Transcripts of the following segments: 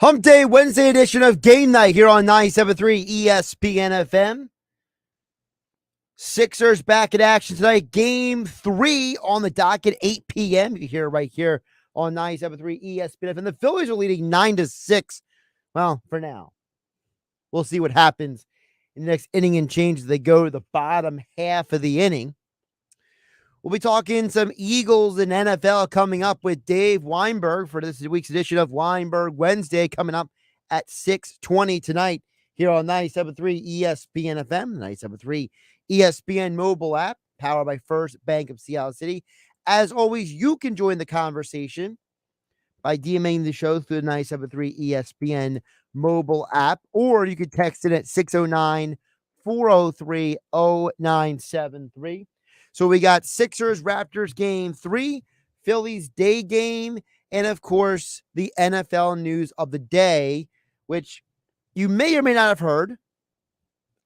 Hump Day Wednesday edition of Game Night here on 97.3 ESPN FM. Sixers back in action tonight. Game 3 on the docket, 8 p.m. You hear it right here on 97.3 ESPN FM. The Phillies are leading 9-6. Well, for now. We'll see what happens in the next inning and change as they go to the bottom half of the inning. We'll be talking some Eagles and NFL coming up with Dave Weinberg for this week's edition of Weinberg Wednesday, coming up at 6:20 tonight here on 97.3 ESPN FM, 97.3 ESPN mobile app, powered by First Bank of Seattle City. As always, you can join the conversation by DMing the show through the 97.3 ESPN mobile app, or you could text it at 609-403-0973. So we got Sixers, Raptors game 3, Phillies day game, and of course, the NFL news of the day, which you may or may not have heard.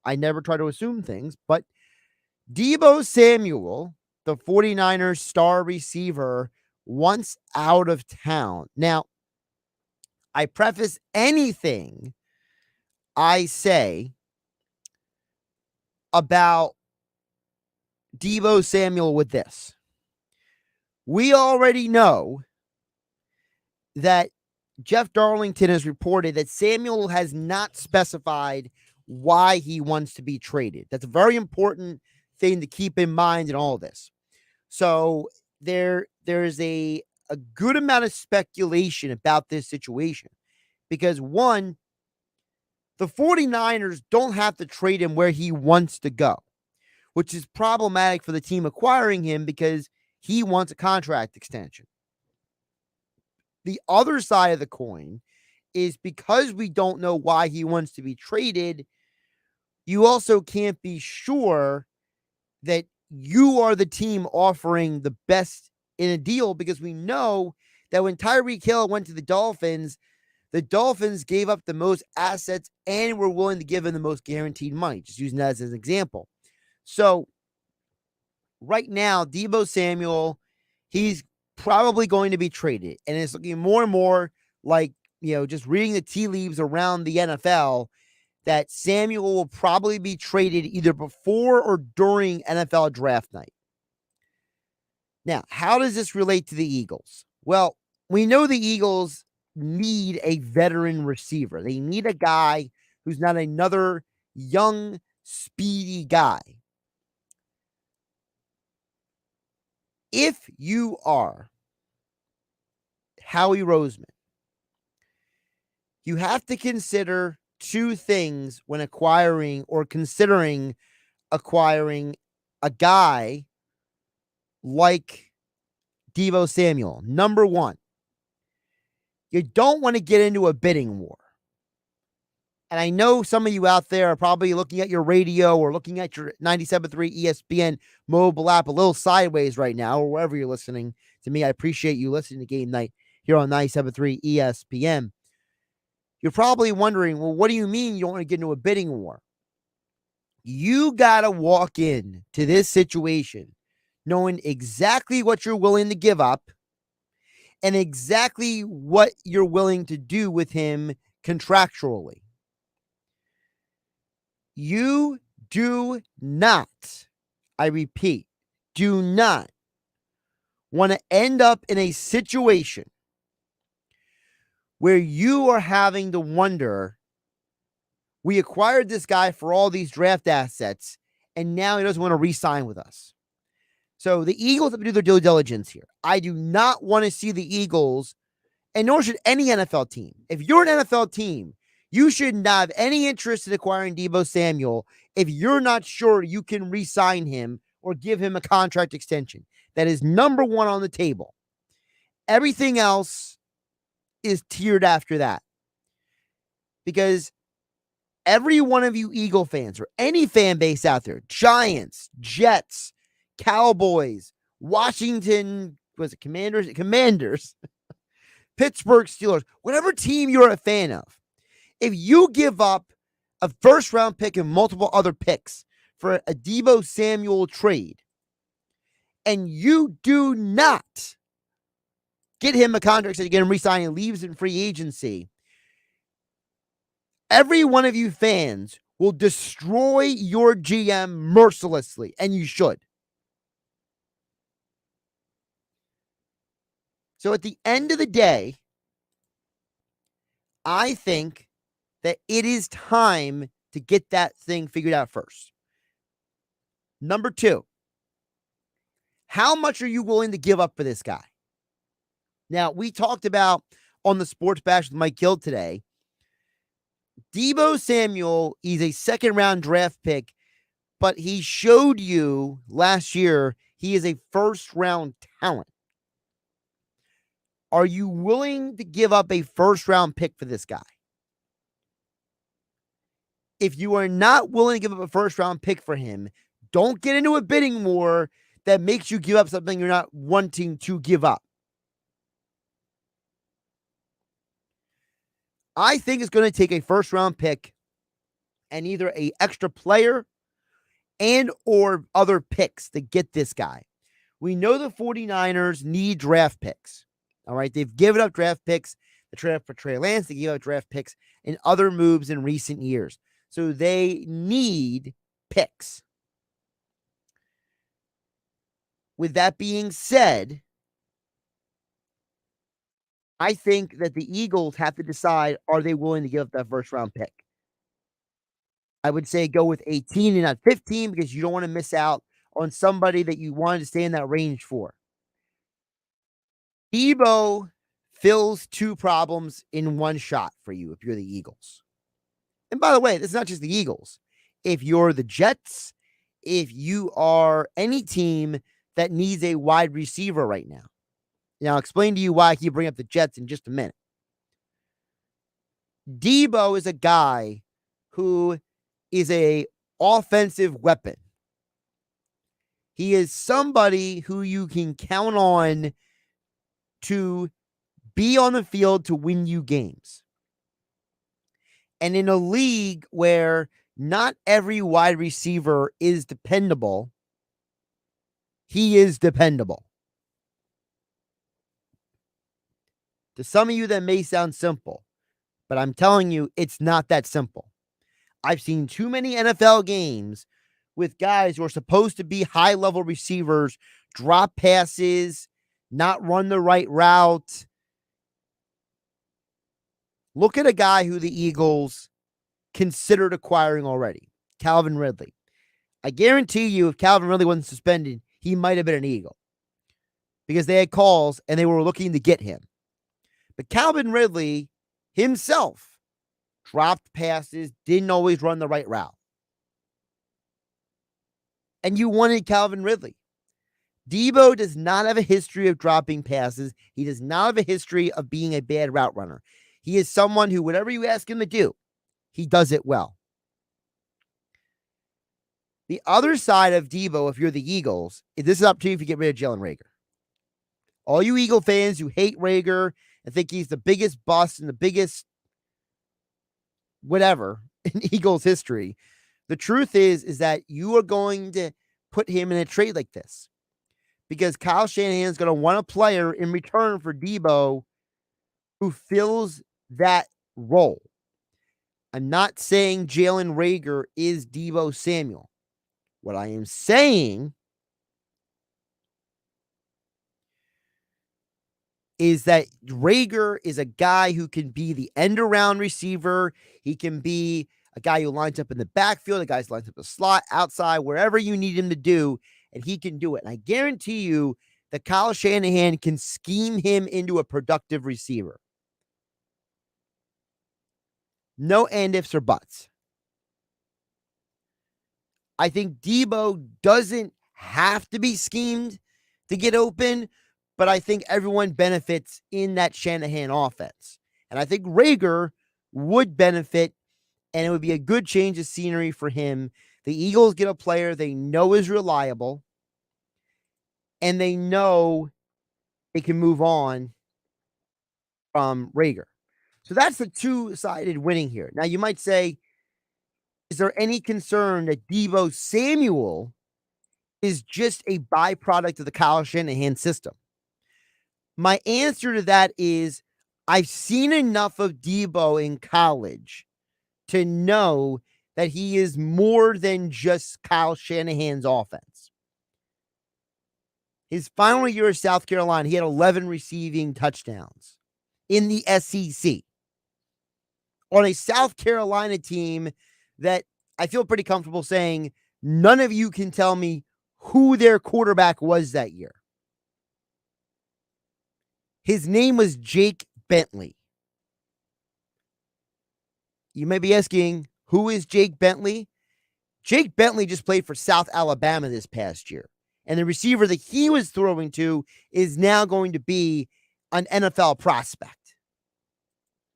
I never try to assume things, but Deebo Samuel, the 49ers star receiver, once out of town. Now, I preface anything I say about Deebo Samuel with this. We already know that Jeff Darlington has reported that Samuel has not specified why he wants to be traded. That's a very important thing to keep in mind in all of this. So there's a good amount of speculation about this situation because, one, the 49ers don't have to trade him where he wants to go, which is problematic for the team acquiring him because he wants a contract extension. The other side of the coin is because we don't know why he wants to be traded, you also can't be sure that you are the team offering the best in a deal, because we know that when Tyreek Hill went to the Dolphins gave up the most assets and were willing to give him the most guaranteed money, just using that as an example. So right now, Deebo Samuel, he's probably going to be traded. And it's looking more and more like, just reading the tea leaves around the NFL, that Samuel will probably be traded either before or during NFL draft night. Now, how does this relate to the Eagles? Well, we know the Eagles need a veteran receiver. They need a guy who's not another young, speedy guy. If you are Howie Roseman, you have to consider two things when acquiring or considering acquiring a guy like Deebo Samuel. Number one, you don't want to get into a bidding war. And I know some of you out there are probably looking at your radio or looking at your 97.3 ESPN mobile app a little sideways right now, or wherever you're listening to me. I appreciate you listening to Game Night here on 97.3 ESPN. You're probably wondering, well, what do you mean you don't want to get into a bidding war? You got to walk in to this situation knowing exactly what you're willing to give up and exactly what you're willing to do with him contractually. You do not, I repeat, do not want to end up in a situation where you are having to wonder, we acquired this guy for all these draft assets, and now he doesn't want to re-sign with us. So the Eagles have to do their due diligence here. I do not want to see the Eagles, and nor should any NFL team. If you're an NFL team, you should not have any interest in acquiring Deebo Samuel if you're not sure you can re-sign him or give him a contract extension. That is number one on the table. Everything else is tiered after that. Because every one of you Eagle fans or any fan base out there, Giants, Jets, Cowboys, Washington, Commanders, Pittsburgh Steelers, whatever team you're a fan of, if you give up a first-round pick and multiple other picks for a Deebo Samuel trade, and you do not get him a contract that you get him re-signing and leaves in free agency, Every one of you fans will destroy your GM mercilessly, and you should. So at the end of the day, I think that it is time to get that thing figured out first. Number 2, how much are you willing to give up for this guy? Now, we talked about on the Sports Bash with Mike Gill today, Deebo Samuel is a second-round draft pick, but he showed you last year he is a first-round talent. Are you willing to give up a first-round pick for this guy? If you are not willing to give up a first-round pick for him, don't get into a bidding war that makes you give up something you're not wanting to give up. I think it's going to take a first-round pick and either an extra player and or other picks to get this guy. We know the 49ers need draft picks. All right. They've given up draft picks. The trade up for Trey Lance. They gave up draft picks in other moves in recent years. So they need picks. With that being said, I think that the Eagles have to decide, are they willing to give up that first round pick? I would say go with 18 and not 15 because you don't want to miss out on somebody that you wanted to stay in that range for. Deebo fills 2 problems in one shot for you if you're the Eagles. And by the way, this is not just the Eagles. If you're the Jets, if you are any team that needs a wide receiver right now. Now, I'll explain to you why I keep bringing up the Jets in just a minute. Deebo is a guy who is a offensive weapon. He is somebody who you can count on to be on the field to win you games. And in a league where not every wide receiver is dependable, he is dependable. To some of you, that may sound simple, but I'm telling you, it's not that simple. I've seen too many NFL games with guys who are supposed to be high-level receivers drop passes, not run the right route. Look at a guy who the Eagles considered acquiring already, Calvin Ridley. I guarantee you, if Calvin Ridley wasn't suspended, he might have been an Eagle because they had calls and they were looking to get him. But Calvin Ridley himself dropped passes, didn't always run the right route. And you wanted Calvin Ridley. Deebo does not have a history of dropping passes. He does not have a history of being a bad route runner. He is someone who, whatever you ask him to do, he does it well. The other side of Deebo, if you're the Eagles, this is up to you if you get rid of Jalen Reagor. All you Eagle fans who hate Reagor and think he's the biggest bust and the biggest whatever in Eagles history, the truth is that you are going to put him in a trade like this because Kyle Shanahan is going to want a player in return for Deebo who fills that role. I'm not saying Jalen Reagor is Deebo Samuel. What I am saying is that Reagor is a guy who can be the end-around receiver. He can be a guy who lines up in the backfield, a guy who lines up the slot, outside, wherever you need him to do, and he can do it. And I guarantee you that Kyle Shanahan can scheme him into a productive receiver. No and ifs or buts. I think Deebo doesn't have to be schemed to get open, but I think everyone benefits in that Shanahan offense. And I think Reagor would benefit, and it would be a good change of scenery for him. The Eagles get a player they know is reliable, and they know they can move on from Reagor. So that's the two-sided winning here. Now, you might say, is there any concern that Deebo Samuel is just a byproduct of the Kyle Shanahan system? My answer to that is I've seen enough of Deebo in college to know that he is more than just Kyle Shanahan's offense. His final year at South Carolina, he had 11 receiving touchdowns in the SEC on a South Carolina team that I feel pretty comfortable saying none of you can tell me who their quarterback was that year. His name was Jake Bentley. You may be asking, who is Jake Bentley? Jake Bentley just played for South Alabama this past year. And the receiver that he was throwing to is now going to be an NFL prospect.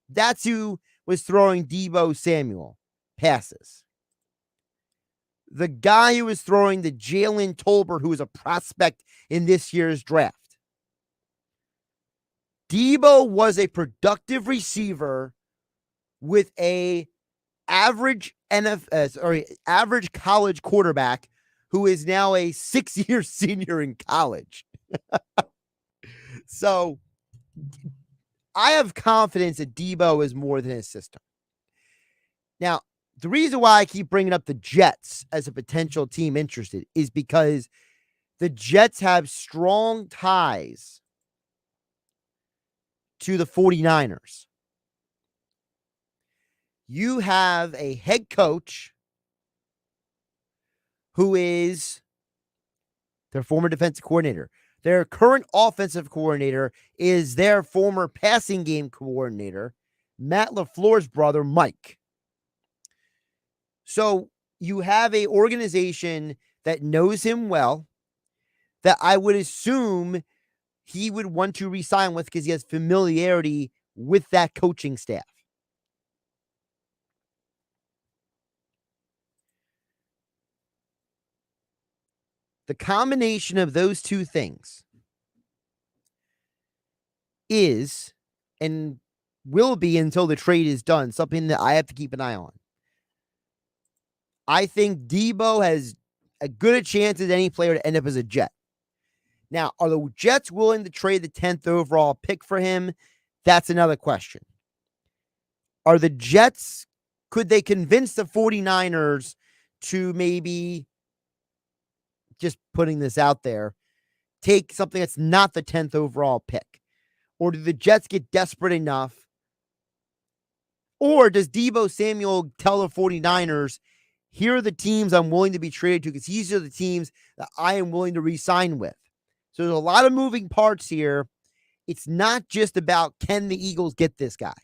That's who was throwing Deebo Samuel passes. The guy who was throwing the Jalen Tolbert, who was a prospect in this year's draft. Deebo was a productive receiver with a average college quarterback who is now a 6-year senior in college. So I have confidence that Deebo is more than his system. Now, the reason why I keep bringing up the Jets as a potential team interested is because the Jets have strong ties to the 49ers. You have a head coach who is their former defensive coordinator. Their current offensive coordinator is their former passing game coordinator, Matt LaFleur's brother, Mike. So you have an organization that knows him well, that I would assume he would want to re-sign with because he has familiarity with that coaching staff. The combination of those two things is, and will be until the trade is done, something that I have to keep an eye on. I think Deebo has as good a chance as any player to end up as a Jet. Now, are the Jets willing to trade the 10th overall pick for him? That's another question. Are the Jets, could they convince the 49ers to maybe, just putting this out there, take something that's not the 10th overall pick? Or do the Jets get desperate enough? Or does Deebo Samuel tell the 49ers, here are the teams I'm willing to be traded to because these are the teams that I am willing to re-sign with? So there's a lot of moving parts here. It's not just about, can the Eagles get this guy?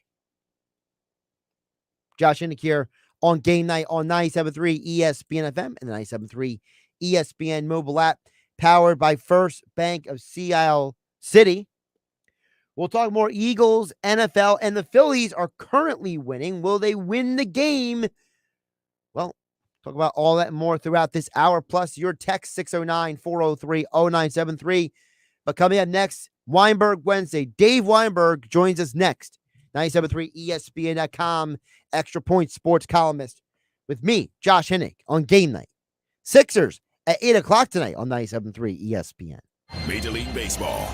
Josh Hennig here on Game Night on 97.3 ESPN FM and the 97.3 ESPN mobile app, powered by First Bank of Sea City. We'll talk more Eagles, NFL, and the Phillies are currently winning. Will they win the game? Well, talk about all that and more throughout this hour, plus your text 609-403-0973. But coming up next, Weinberg Wednesday. Dave Weinberg joins us next. 97.3 ESPN.com, Extra Point Sports Columnist with me, Josh Hennig, on Game Night. Sixers at 8 o'clock tonight on 97.3 ESPN. Major League Baseball,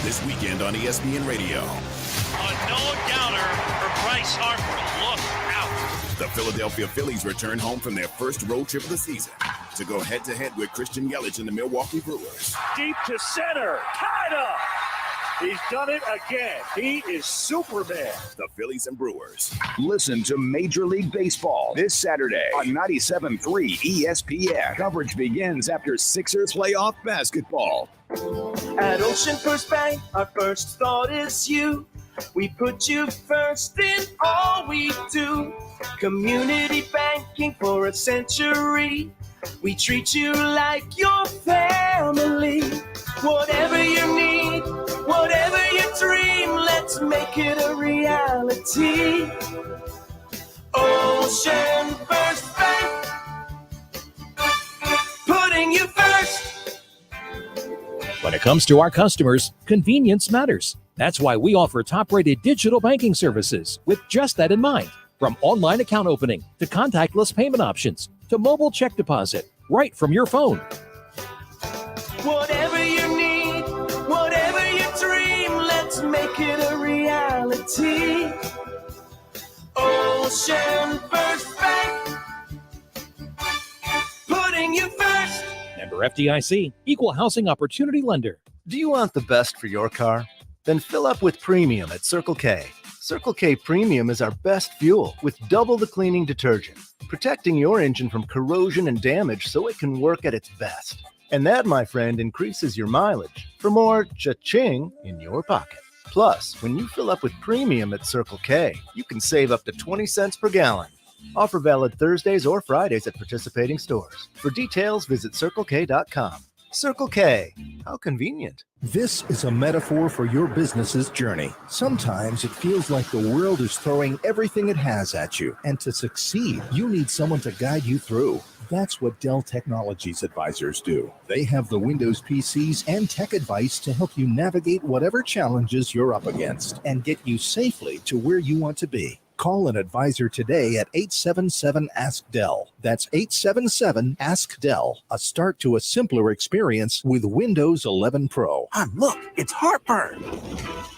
this weekend on ESPN Radio. A no-doubter for Bryce Harper. Look out. The Philadelphia Phillies return home from their first road trip of the season to go head-to-head with Christian Yelich and the Milwaukee Brewers. Deep to center. Tied up. He's done it again. He is Superman. The Phillies and Brewers. Listen to Major League Baseball this Saturday on 97.3 ESPN. Coverage begins after Sixers playoff basketball. At Ocean First Bank, our first thought is you. We put you first in all we do. Community banking for a century. We treat you like your family. Whatever you need, whatever you dream, let's make it a reality. Ocean First Bank, putting you first. When it comes to our customers, convenience matters. That's why we offer top-rated digital banking services with just that in mind. From online account opening to contactless payment options to mobile check deposit, right from your phone. Whatever you need, whatever you dream, let's make it a reality. Ocean First Member FDIC, Equal Housing Opportunity Lender. Do you want the best for your car? Then fill up with premium at Circle K. Circle K Premium is our best fuel with double the cleaning detergent, protecting your engine from corrosion and damage so it can work at its best. And that, my friend, increases your mileage for more cha-ching in your pocket. Plus, when you fill up with premium at Circle K, you can save up to 20 cents per gallon. Offer valid Thursdays or Fridays at participating stores. For details, visit CircleK.com. Circle K, how convenient. This is a metaphor for your business's journey. Sometimes it feels like the world is throwing everything it has at you, and to succeed, you need someone to guide you through. That's what Dell Technologies advisors do. They have the Windows PCs and tech advice to help you navigate whatever challenges you're up against and get you safely to where you want to be. Call an advisor today at 877-ASK-DELL. That's 877-ASK-DELL. A start to a simpler experience with Windows 11 Pro. Look, it's heartburn.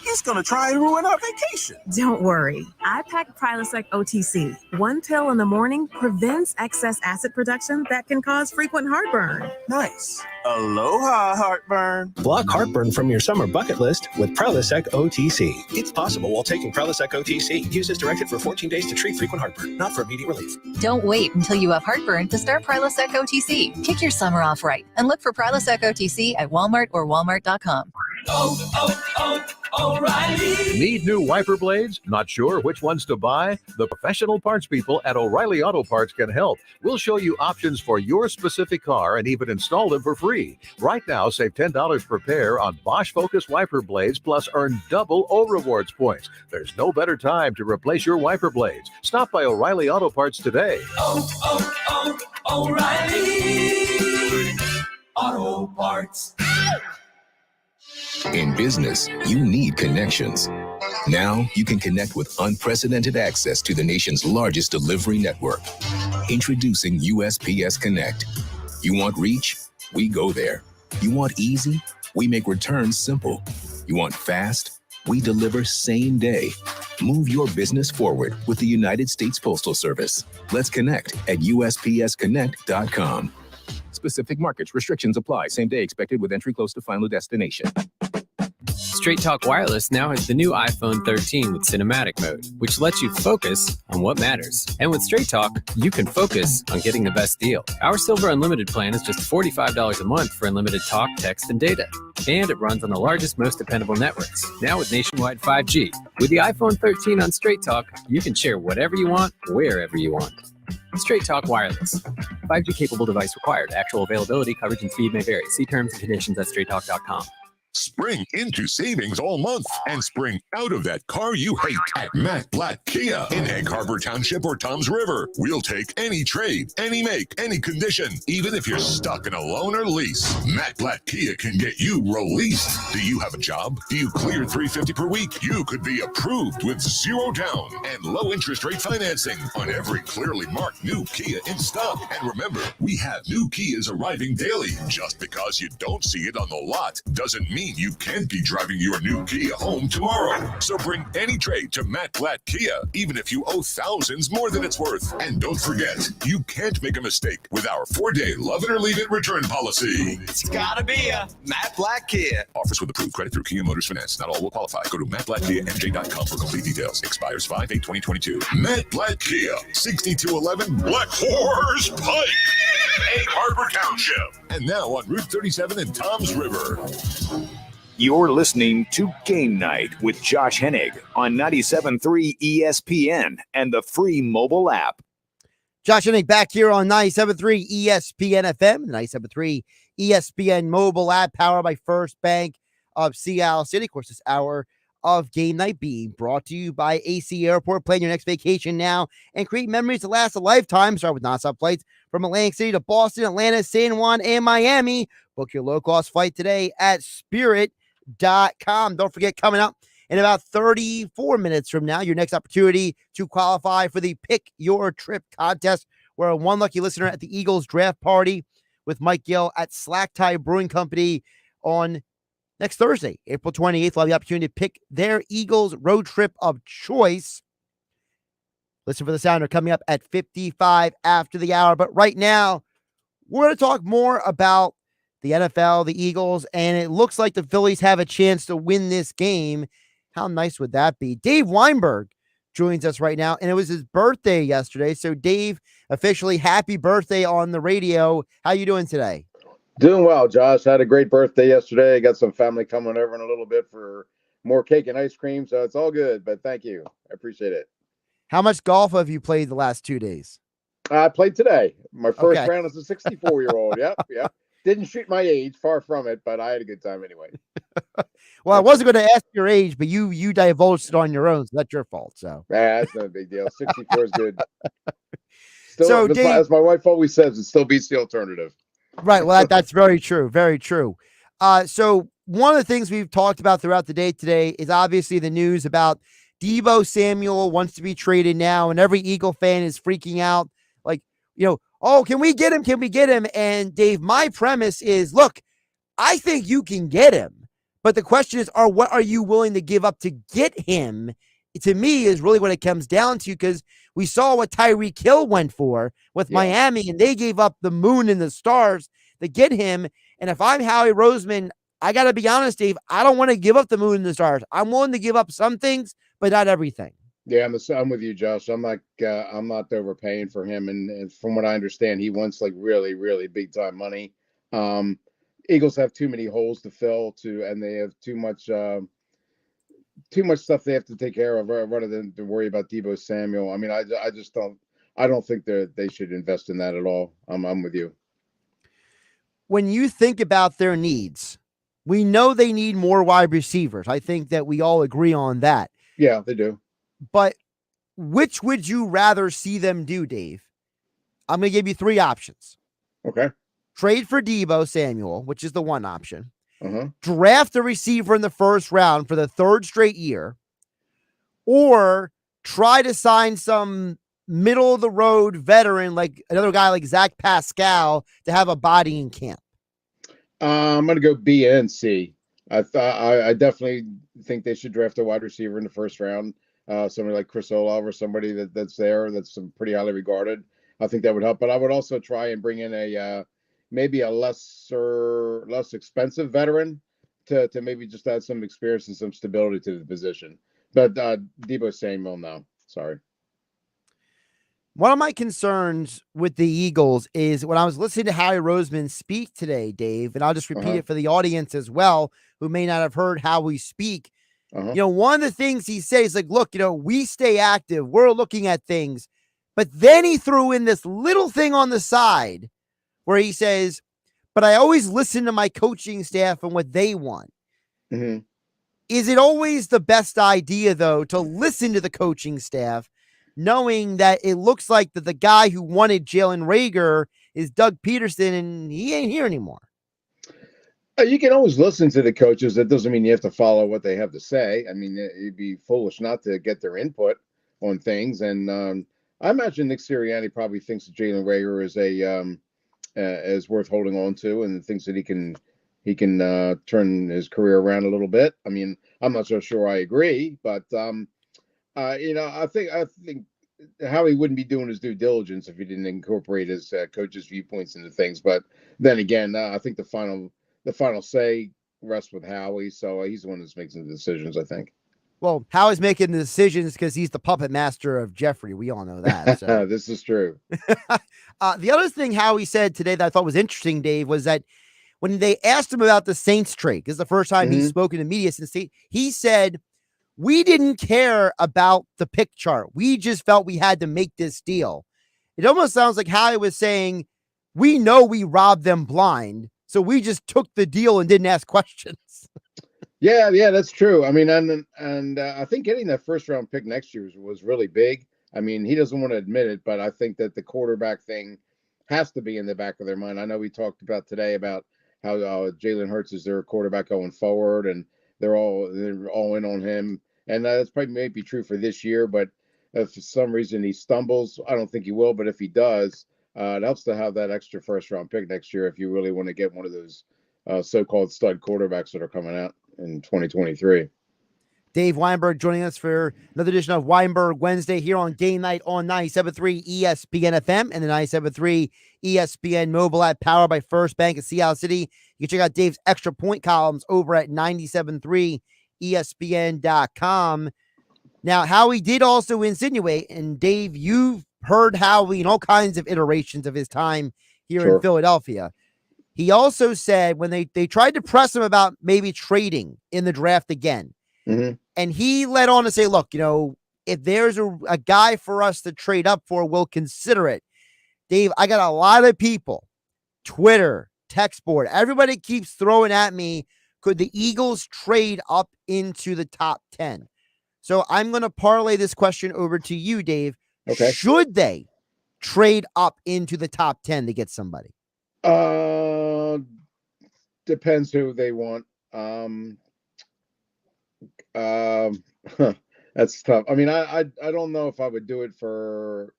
He's going to try and ruin our vacation. Don't worry. I packed Prilosec OTC. One pill in the morning prevents excess acid production that can cause frequent heartburn. Nice. Aloha, heartburn. Block heartburn from your summer bucket list with Prilosec OTC. It's possible while taking Prilosec OTC. Use as directed for 14 days to treat frequent heartburn, not for immediate relief. Don't wait until you have heartburn to start Prilosec OTC. Kick your summer off right and look for Prilosec OTC at Walmart or Walmart.com. O'Reilly. Need new wiper blades? Not sure which ones to buy? The professional parts people at O'Reilly Auto Parts can help. We'll show you options for your specific car and even install them for free. Right now, save $10 per pair on Bosch Focus wiper blades, plus earn double O-Rewards points. There's no better time to replace your wiper blades. Stop by O'Reilly Auto Parts today. O'Reilly Auto Parts. In business, you need connections. Now you can connect with unprecedented access to the nation's largest delivery network. Introducing USPS Connect. You want reach? We go there. You want easy? We make returns simple. You want fast? We deliver same day. Move your business forward with the United States Postal Service. Let's connect at USPSConnect.com. Specific markets, restrictions apply. Same day expected with entry close to final destination. Straight Talk Wireless now has the new iPhone 13 with cinematic mode, which lets you focus on what matters. And with Straight Talk, you can focus on getting the best deal. Our Silver Unlimited plan is just $45 a month for unlimited talk, text, and data. And it runs on the largest, most dependable networks, now with nationwide 5G. With the iPhone 13 on Straight Talk, you can share whatever you want, wherever you want. Straight Talk Wireless. 5G capable device required. Actual availability, coverage, and speed may vary. See terms and conditions at straighttalk.com. Spring into savings all month and spring out of that car you hate at Matt Blatt Kia in Egg Harbor Township or Toms River. We'll take any trade, any make, any condition, even if you're stuck in a loan or lease. Matt Blatt Kia can get you released. Do you have a job? Do you clear $350 per week? You could be approved with 0 down and low interest rate financing on every clearly marked new Kia in stock. And remember, we have new Kias arriving daily. Just because you don't see it on the lot doesn't mean you can't be driving your new Kia home tomorrow. So bring any trade to Matt Blatt Kia, even if you owe thousands more than it's worth. And don't forget, you can't make a mistake with our 4-day love it or leave it return policy. It's gotta be a Matt Blatt Kia. Offers with approved credit through Kia Motors Finance. Not all will qualify. Go to mattblattkiamj.com for complete details. Expires 5/8/2022. Matt Blatt Kia, 6211 Black Horse Pike, Egg Harbor Township. And now on Route 37 in Toms River. You're listening to Game Night with Josh Hennig on 97.3 ESPN and the free mobile app. Josh Hennig back here on 97.3 ESPN FM, 97.3 ESPN mobile app, powered by First Bank of Seattle City. Of course, this hour of Game Night being brought to you by AC Airport. Plan your next vacation now and create memories that last a lifetime. Start with nonstop flights from Atlantic City to Boston, Atlanta, San Juan, and Miami. Book your low-cost flight today at Spirit.com. Don't forget, coming up in about 34 minutes from now, your next opportunity to qualify for the Pick Your Trip contest, where one lucky listener at the Eagles draft party with Mike Gill at Slack Tie Brewing Company on next Thursday, April 28th, will have the opportunity to pick their Eagles road trip of choice. Listen for the sounder coming up at 55 after the hour. But right now, we're going to talk more about the NFL, the Eagles, and it looks like the Phillies have a chance to win this game. How nice would that be? Dave Weinberg joins us right now, and it was his birthday yesterday. So, Dave, officially happy birthday on the radio. How you doing today? Doing well, Josh. I had a great birthday yesterday. Got some family coming over in a little bit for more cake and ice cream, so it's all good. But thank you. I appreciate it. How much golf have you played the last 2 days? I played today. My first round as a 64-year-old. Yep. Didn't shoot my age, far from it, but I had a good time anyway. Well, I wasn't going to ask your age, but you divulged it on your own, so that's your fault. So that's no big deal. 64 is good. Still, so, Dave, as my wife always says, it still beats the alternative. Right. Well, that's very true. Very true. So one of the things we've talked about throughout the day today is obviously the news about Deebo Samuel wants to be traded now, and every Eagle fan is freaking out. Like, oh, can we get him? Can we get him? And Dave, my premise is, look, I think you can get him, but the question is, what are you willing to give up to get him? To me, is really what it comes down to, because we saw what Tyreek Hill went for with Miami, and they gave up the moon and the stars to get him. And if I'm Howie Roseman, I got to be honest, Dave, I don't want to give up the moon and the stars. I'm willing to give up some things, but not everything. Yeah, I'm with you, Josh. I'm not overpaying for him, and from what I understand, he wants like really, really big time money. Eagles have too many holes to fill, and they have too much stuff they have to take care of rather than to worry about Deebo Samuel. I mean, I don't think they should invest in that at all. I'm with you. When you think about their needs, we know they need more wide receivers. I think that we all agree on that. Yeah, they do. But which would you rather see them do, Dave? I'm going to give you 3 options. Okay. Trade for Deebo Samuel, which is the one option. Uh-huh. Draft a receiver in the first round for the 3rd straight year, or try to sign some middle of the road veteran, like another guy like Zach Pascal, to have a body in camp. I'm going to go B and C. I definitely think they should draft a wide receiver in the first round. Somebody like Chris Olave or somebody that's pretty highly regarded. I think that would help. But I would also try and bring in maybe a less expensive veteran to maybe just add some experience and some stability to the position. But Deebo Samuel, no. Sorry. One of my concerns with the Eagles is when I was listening to Howie Roseman speak today, Dave, and I'll just repeat it for the audience as well, who may not have heard how we speak. One of the things he says, like, look, we stay active. We're looking at things. But then he threw in this little thing on the side where he says, but I always listen to my coaching staff and what they want. Mm-hmm. Is it always the best idea, though, to listen to the coaching staff, knowing that it looks like that the guy who wanted Jalen Reagor is Doug Peterson and he ain't here anymore? You can always listen to the coaches. That doesn't mean you have to follow what they have to say. I mean, it'd be foolish not to get their input on things. And I imagine Nick Sirianni probably thinks that Jalen Reagor is worth holding on to, and thinks that he can turn his career around a little bit. I mean, I'm not so sure I agree, but I think how he wouldn't be doing his due diligence if he didn't incorporate his coach's viewpoints into things. But then again, I think the final say rests with Howie, so he's the one that's making the decisions, I think. Well, Howie's making the decisions because he's the puppet master of Jeffrey. We all know that. So. This is true. The other thing Howie said today that I thought was interesting, Dave, was that when they asked him about the Saints trade, this is the first time he's spoken to media since he said, we didn't care about the pick chart. We just felt we had to make this deal. It almost sounds like Howie was saying, we know we robbed them blind, so we just took the deal and didn't ask questions. Yeah, that's true. I mean, and I think getting that first round pick next year was really big. I mean, he doesn't want to admit it, but I think that the quarterback thing has to be in the back of their mind. I know we talked about today about how Jalen Hurts is their quarterback going forward, and they're all in on him. And that's probably maybe true for this year, but if for some reason he stumbles, I don't think he will. But if he does, it helps to have that extra first round pick next year if you really want to get one of those so-called stud quarterbacks that are coming out in 2023. Dave Weinberg joining us for another edition of Weinberg Wednesday here on Game Night on 97.3 ESPN FM and the 97.3 ESPN mobile app, powered by First Bank of Seattle City. You can check out Dave's extra point columns over at 97.3 ESPN.com. Now, Howie did also insinuate, and Dave, you've heard Howie in all kinds of iterations of his time here in Philadelphia. He also said when they tried to press him about maybe trading in the draft again, and he led on to say, look, if there's a guy for us to trade up for, we'll consider it. Dave, I got a lot of people, Twitter, text board, everybody keeps throwing at me, could the Eagles trade up into the top 10? So I'm going to parlay this question over to you, Dave. Okay. Should they trade up into the top 10 to get somebody? Depends who they want. That's tough. I mean, I don't know if I would do it for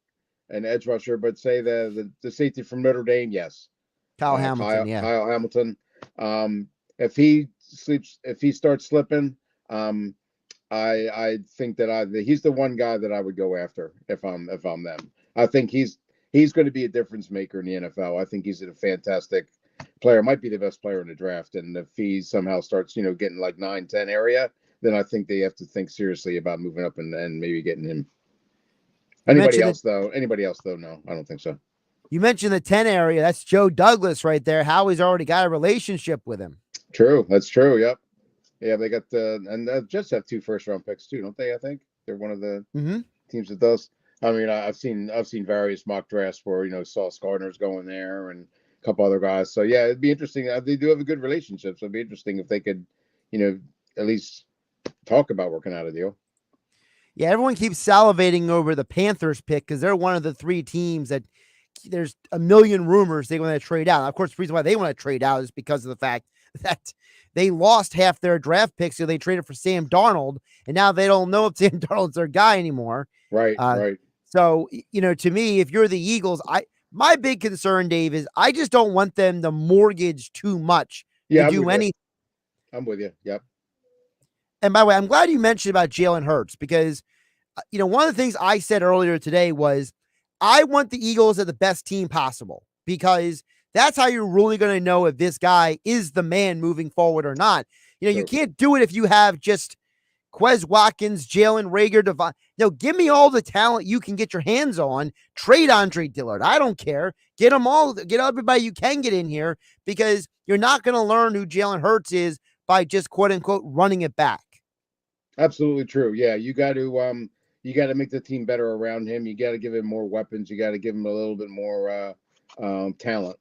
an edge rusher, but say the safety from Notre Dame, yes. Kyle Hamilton, yeah. Kyle Hamilton. If he starts slipping, I think that he's the one guy that I would go after if I'm them. I think he's going to be a difference maker in the NFL. I think he's a fantastic player, might be the best player in the draft. And if he somehow starts, getting like 9-10 area, then I think they have to think seriously about moving up and maybe getting him. Anybody else, though, no, I don't think so. You mentioned the 10 area. That's Joe Douglas right there. Howie's already got a relationship with him. True. That's true. Yep. Yeah, they got and the Jets have 2 first-round picks too, don't they? I think they're one of the teams that does. I mean, I've seen various mock drafts where Sauce Gardner's going there and a couple other guys. So yeah, it'd be interesting. They do have a good relationship, so it'd be interesting if they could, at least talk about working out a deal. Yeah, everyone keeps salivating over the Panthers pick because they're one of the 3 teams that there's a million rumors they want to trade out. Of course, the reason why they want to trade out is because of the fact that they lost half their draft picks, so they traded for Sam Darnold, and now they don't know if Sam Darnold's their guy anymore. Right, right. So, to me, if you're the Eagles, my big concern, Dave, is I just don't want them to mortgage too much to do anything. I'm with you. Yep. And by the way, I'm glad you mentioned about Jalen Hurts because, one of the things I said earlier today was I want the Eagles as the best team possible because that's how you're really going to know if this guy is the man moving forward or not. You can't do it if you have just Quez Watkins, Jalen Reagor, Devon. Give me all the talent you can get your hands on. Trade Andre Dillard. I don't care. Get them all. Get everybody you can get in here because you're not going to learn who Jalen Hurts is by just quote unquote running it back. Absolutely true. Yeah, you got to make the team better around him. You got to give him more weapons. You got to give him a little bit more talent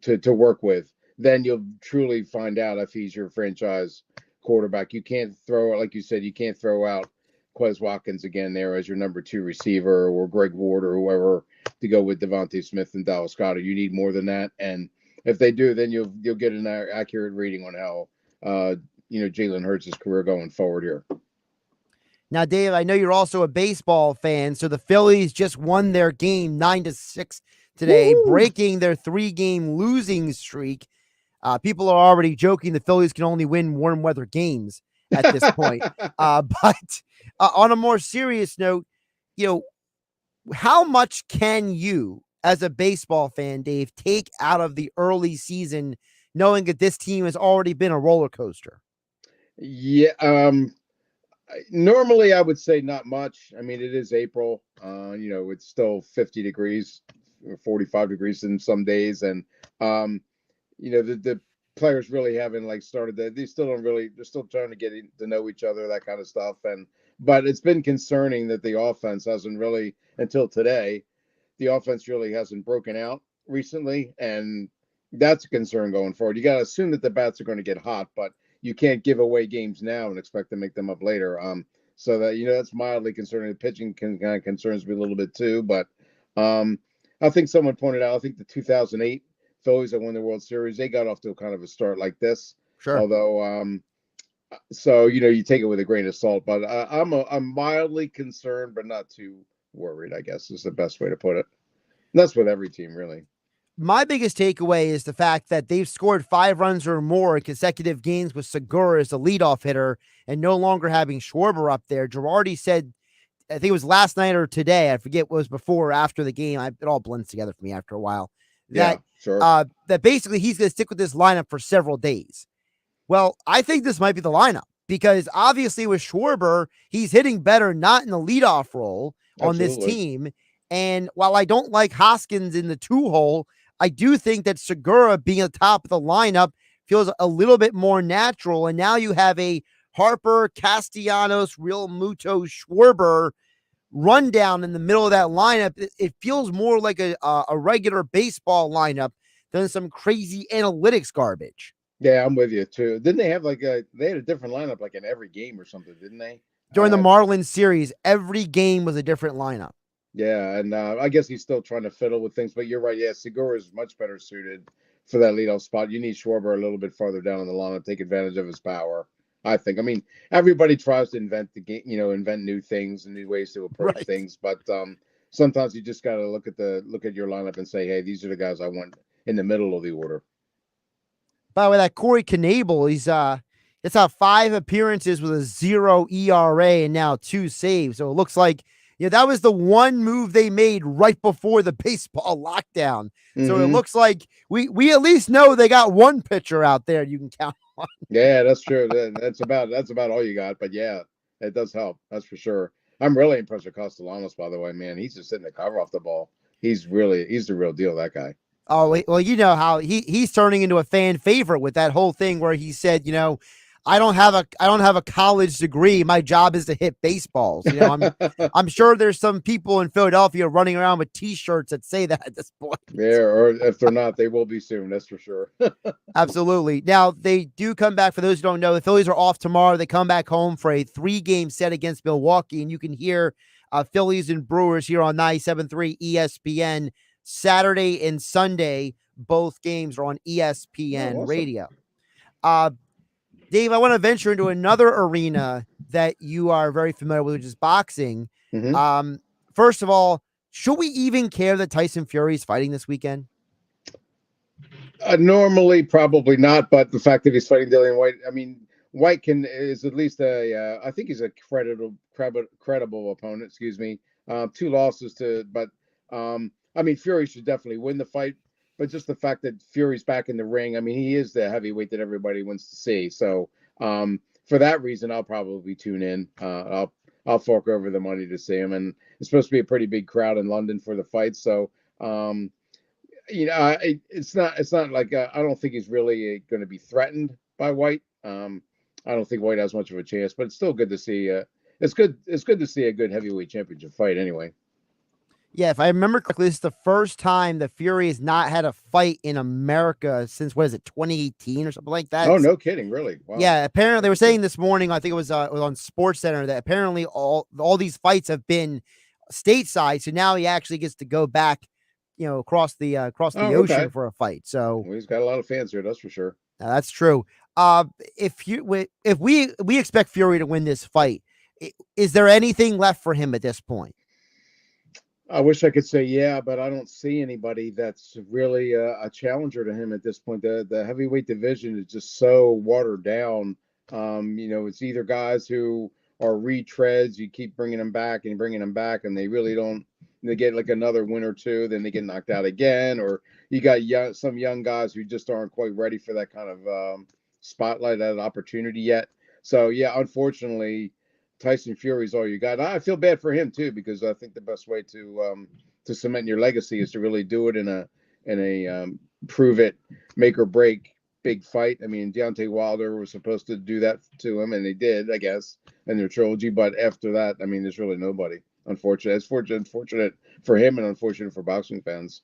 to work with. Then you'll truly find out if he's your franchise quarterback. You can't throw, like you said, you can't throw out Quez Watkins again there as your number 2 receiver or Greg Ward or whoever to go with Devontae Smith and Dallas Goedert. You need more than that. And if they do, then you'll get an accurate reading on how Jalen Hurts' career going forward here. Now, Dave, I know you're also a baseball fan, so the Phillies just won their game 9-6 today, breaking their 3-game losing streak. People are already joking the Phillies can only win warm weather games at this point. But on a more serious note, how much can you, as a baseball fan, Dave, take out of the early season, knowing that this team has already been a roller coaster? Yeah. Normally, I would say not much. I mean, it is April. It's still 50 degrees, 45 degrees in some days, and the players really haven't started that. They're still trying to get to know each other, that kind of stuff. But it's been concerning that the offense hasn't really, until today, the offense really hasn't broken out recently, and that's a concern going forward. You got to assume that the bats are going to get hot, but you can't give away games now and expect to make them up later. So that, that's mildly concerning. The pitching kind of concerns me a little bit too, but I think someone pointed out, I think the 2008 Phillies that won the World Series, they got off to a kind of a start like this. Sure. Although, so, you take it with a grain of salt, but I'm mildly concerned, but not too worried, I guess is the best way to put it. And that's with every team, really. my biggest takeaway is the fact that they've scored 5 runs or more in consecutive games with Segura as the leadoff hitter and no longer having Schwarber up there. Girardi said, I think it was last night or today, I forget what was before or after the game. It all blends together for me after a while. That, that basically he's going to stick with this lineup for several days. Well, I think this might be the lineup because obviously with Schwarber, he's hitting better, not in the leadoff role on this team. And while I don't like Hoskins in the 2-hole, I do think that Segura being at the top of the lineup feels a little bit more natural. And now you have a Harper, Castellanos, Real Muto, Schwarber rundown in the middle of that lineup. It feels more like a regular baseball lineup than some crazy analytics garbage. Yeah, I'm with you too. Didn't they have they had a different lineup like in every game or something, didn't they? During the Marlins series, every game was a different lineup. Yeah, and I guess he's still trying to fiddle with things, but you're right. Yeah, Segura is much better suited for that leadoff spot. You need Schwarber a little bit farther down in the lineup, take advantage of his power. I think. I mean, everybody tries to invent the game, invent new things and new ways to approach things, but sometimes you just got to look at your lineup and say, hey, these are the guys I want in the middle of the order. By the way, that Corey Knebel, it's had 5 appearances with a 0 ERA and now 2 saves. So it looks like that was the one move they made right before the baseball lockdown. Mm-hmm. So it looks like we at least know they got one pitcher out there you can count on. Yeah, that's true. That's about all you got. But yeah, it does help. That's for sure. I'm really impressed with Castellanos, by the way, man. He's just hitting the cover off the ball. He's the real deal, that guy. Oh, well, you know how he's turning into a fan favorite with that whole thing where he said, I don't have a college degree. My job is to hit baseballs. I'm sure there's some people in Philadelphia running around with T-shirts that say that at this point. Yeah, or if they're not, they will be soon. That's for sure. Absolutely. Now they do come back. For those who don't know, the Phillies are off tomorrow. They come back home for a 3-game set against Milwaukee, and you can hear Phillies and Brewers here on 97.3 ESPN Saturday and Sunday. Both games are on ESPN radio. Dave, I want to venture into another arena that you are very familiar with, which is boxing. Mm-hmm. First of all, should we even care that Tyson Fury is fighting this weekend? Normally, probably not. But the fact that he's fighting Dillian White, I mean, White is at least I think he's a credible opponent. Excuse me. 2 losses but I mean, Fury should definitely win the fight. But just the fact that Fury's back in the ring, I mean, he is the heavyweight that everybody wants to see. So for that reason, I'll probably tune in. I'll fork over the money to see him. And it's supposed to be a pretty big crowd in London for the fight. So, it's not like I don't think he's really going to be threatened by White. I don't think White has much of a chance, but it's still good to see. It's good to see a good heavyweight championship fight anyway. Yeah, if I remember correctly, this is the first time the Fury has not had a fight in America since, 2018 or something like that? Oh, no kidding, really? Wow. Yeah, apparently they were saying this morning, I think it was on SportsCenter, that apparently all these fights have been stateside, so now he actually gets to go back, across the ocean for a fight. So he's got a lot of fans here, that's for sure. That's true. If we expect Fury to win this fight, is there anything left for him at this point? I wish I could say yeah, but I don't see anybody that's really a challenger to him at this point. The heavyweight division is just so watered down. It's either guys who are retreads, you keep bringing them back, and they really don't. They get like another win or two, then they get knocked out again, or you got some young guys who just aren't quite ready for that kind of spotlight, that opportunity yet. So yeah, unfortunately, Tyson Fury's all you got. I feel bad for him too, because I think the best way to cement your legacy is to really do it in a prove it, make or break big fight. I mean, Deontay Wilder was supposed to do that to him, and they did, I guess, in their trilogy. But after that, I mean, there's really nobody. Unfortunate. It's unfortunate for him and unfortunate for boxing fans.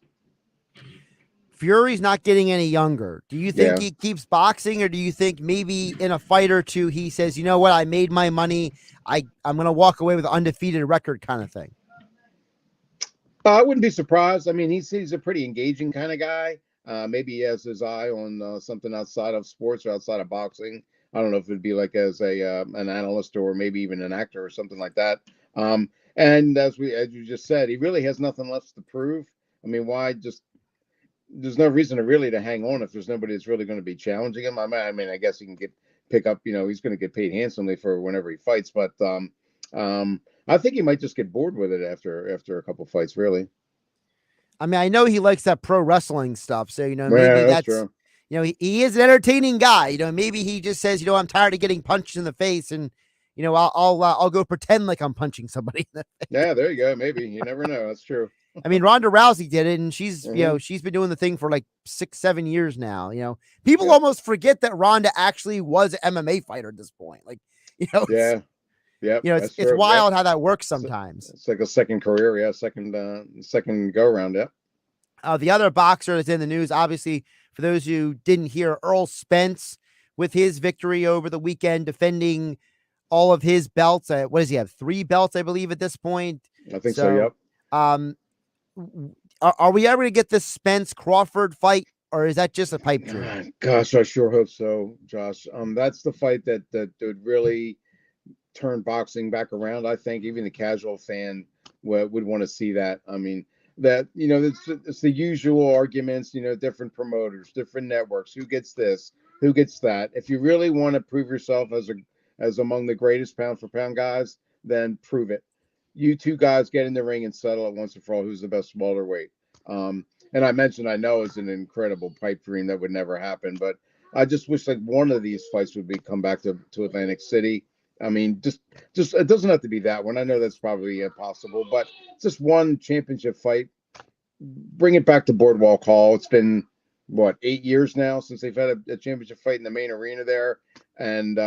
Fury's not getting any younger. Do you think he keeps boxing, or do you think maybe in a fight or two he says, you know what, I made my money, I'm going to walk away with an undefeated record kind of thing? I wouldn't be surprised. I mean, he's a pretty engaging kind of guy. Maybe he has his eye on something outside of sports or outside of boxing. I don't know if it'd be like as an analyst or maybe even an actor or something like that. And as you just said, he really has nothing left to prove. I mean, why just there's no reason to hang on if there's nobody that's really going to be challenging him. I mean, I guess he can pick up. He's going to get paid handsomely for whenever he fights, but I think he might just get bored with it after a couple fights. Really. I mean, I know he likes that pro wrestling stuff, so maybe that's true. He is an entertaining guy. Maybe he just says, I'm tired of getting punched in the face, and I'll go pretend like I'm punching somebody in the face. Yeah, there you go. Maybe you never know. That's true. I mean, Ronda Rousey did it, and she's she's been doing the thing for like 6-7 years now. People almost forget that Ronda actually was an MMA fighter at this point. Like, yeah. It's wild how that works sometimes. It's like a second career, second go around, The other boxer that's in the news, obviously, for those who didn't hear, Earl Spence with his victory over the weekend, defending all of his belts. What does he have? 3 belts, I believe, at this point. I think so. Yep. Are we ever going to get this Spence Crawford fight, or is that just a pipe dream? Gosh, I sure hope so, Josh. That's the fight that would really turn boxing back around. I think even the casual fan would want to see that. I mean, that it's the usual arguments. Different promoters, different networks. Who gets this? Who gets that? If you really want to prove yourself as among the greatest pound for pound guys, then prove it. You two guys get in the ring and settle it once and for all who's the best welterweight. And I mentioned I know it's an incredible pipe dream that would never happen, but I just wish like one of these fights would come back to Atlantic City. I mean, just it doesn't have to be that one. I know that's probably impossible, but just one championship fight. Bring it back to Boardwalk Hall. It's been 8 years now since they've had a championship fight in the main arena there, and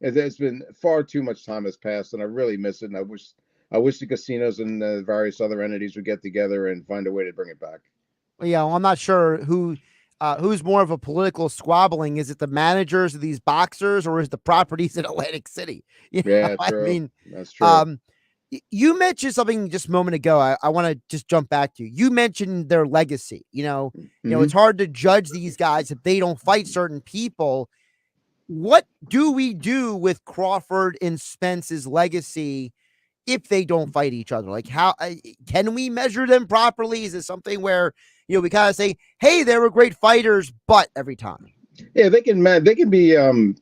there's been far too much time has passed, and I really miss it. And I wish the casinos and the various other entities would get together and find a way to bring it back. Yeah, well, I'm not sure who's more of a political squabbling. Is it the managers of these boxers, or is the properties in Atlantic City? True. I mean, that's true. You mentioned something just a moment ago. I want to just jump back to. You mentioned their legacy. It's hard to judge these guys if they don't fight certain people. What do we do with Crawford and Spence's legacy if they don't fight each other? Like, how can we measure them properly? Is it something where we kind of say, hey, they were great fighters, but every time? Yeah, they can be. I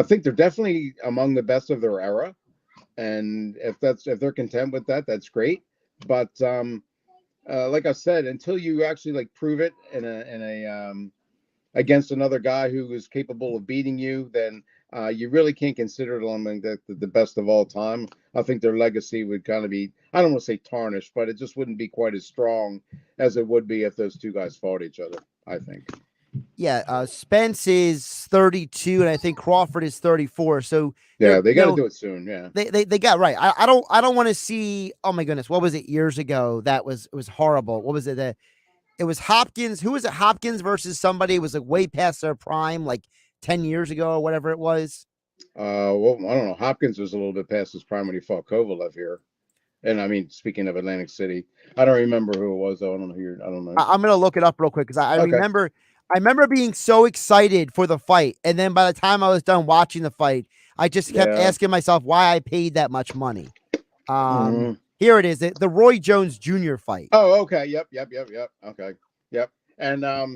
think they're definitely among the best of their era, and if they're content with that, that's great. But like I said, until you actually like prove it in a against another guy who is capable of beating you, then you really can't consider them the best of all time. I think their legacy would kind of be, I don't want to say tarnished, but it just wouldn't be quite as strong as it would be if those two guys fought each other, I think. Yeah, Spence is 32, and I think Crawford is 34. So yeah, they got to do it soon. Yeah, they got right. I don't want to see. Oh my goodness, what was it years ago? It was horrible. What was it? It was Hopkins. Who was it? Hopkins versus somebody. It was like way past their prime, like 10 years ago or whatever it was. Well, I don't know. Hopkins was a little bit past his prime when he fought Kovalev here. And I mean, speaking of Atlantic City, I don't remember who it was though. I don't know. I'm gonna look it up real quick because I remember being so excited for the fight, and then by the time I was done watching the fight, I just kept asking myself why I paid that much money. Here it is, the Roy Jones Jr. fight. Oh, okay. Yep. Okay. Yep. And I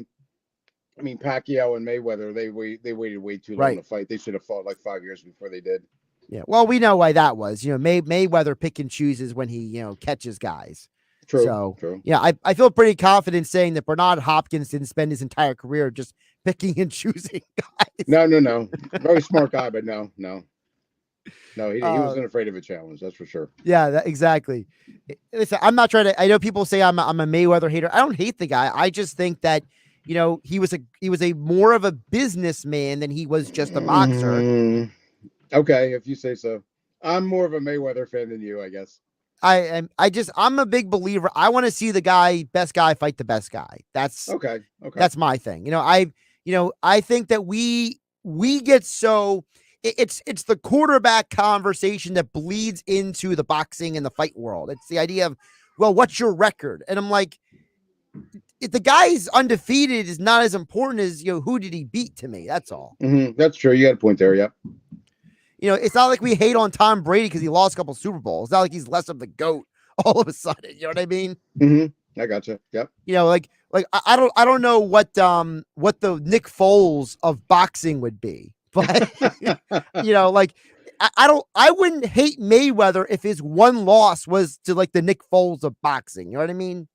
mean, Pacquiao and Mayweather, they waited way too long to fight. They should have fought like 5 years before they did. Yeah. Well, we know why that was. Mayweather pick and chooses when he, catches guys. True. So, true. Yeah, I feel pretty confident saying that Bernard Hopkins didn't spend his entire career just picking and choosing guys. No. Very smart guy, but no. He wasn't afraid of a challenge. That's for sure. Yeah, exactly. Listen, I'm not trying to. I know people say I'm a Mayweather hater. I don't hate the guy. I just think that he was a more of a businessman than he was just a boxer. Okay, if you say so. I'm more of a Mayweather fan than you, I guess. I'm a big believer. I want to see the best guy fight the best guy. That's okay. That's my thing. I think that we get so. It's the quarterback conversation that bleeds into the boxing and the fight world. It's the idea of, well, what's your record? And I'm like, if the guy's undefeated is not as important as, who did he beat to me? That's all. That's true. You got a point there. Yep. It's not like we hate on Tom Brady because he lost a couple Super Bowls. It's not like he's less of the GOAT all of a sudden. You know what I mean? I gotcha. Yep. You know, like I don't know what the Nick Foles of boxing would be, but you know, like I wouldn't hate Mayweather if his one loss was to like the Nick Foles of boxing. You know what I mean?